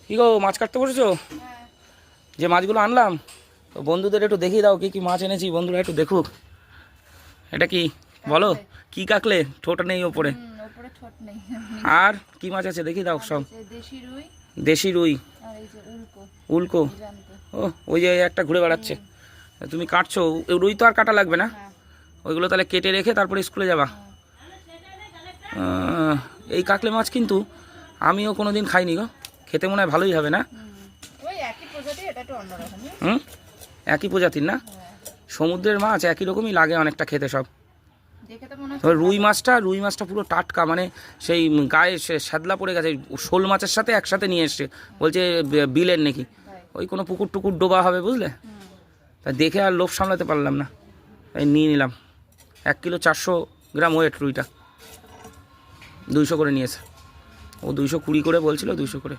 কি গো মাছ কাটতে বসেছো? যে মাছগুলো আনলাম তো বন্ধুদের একটু দেখিয়ে দাও কি কি মাছ এনেছি, বন্ধুরা একটু দেখুক। এটা কি বলো? কি কাকলে? ঠোঁট নেই ওপরে। ওপরে ঠোঁট নেই। আর কি মাছ আছে দেখিয়ে দাও সব। দেশি রুই দেশি রুই, আর এই যে উল্কো। উল্কো। জ্যান্ত। ও ওই যে একটা ঘুরে বেড়াচ্ছে। তুমি কাটছো রুই তো আর কাটা লাগবে না, হ্যাঁ। ওইগুলো তাহলে কেটে রেখে তারপরে স্কুলে যাবা। এই কাকলে মাছ কিন্তু আমিও কোনো দিন খাইনি গো, খেতে মনে হয় ভালোই হবে না? ওই একই প্রজাতি, এটা একটু অন্যরকম। হুম, একই প্রজাতির না? সমুদ্রের মাছ একই রকমই লাগে অনেকটা খেতে সব। দেখে তো মনে তবে হচ্ছে রুই মাছটা পুরো টাটকা, মানে সেই গায়ে শ্যাদলা পড়ে গেছে, শোল মাছের সাথে একসাথে নিয়ে এসছে, বলছে বিলের নাকি ওই কোনো পুকুর টুকুর ডোবা হবে বুঝলে। তা দেখে আর লোভ সামলাতে পারলাম না, এই নিয়ে নিলাম। 1 কিলো 400 গ্রাম ওয়েট রুইটা, 200 করে নিয়েছে ও, 220 করে বলছিল, 200 করে।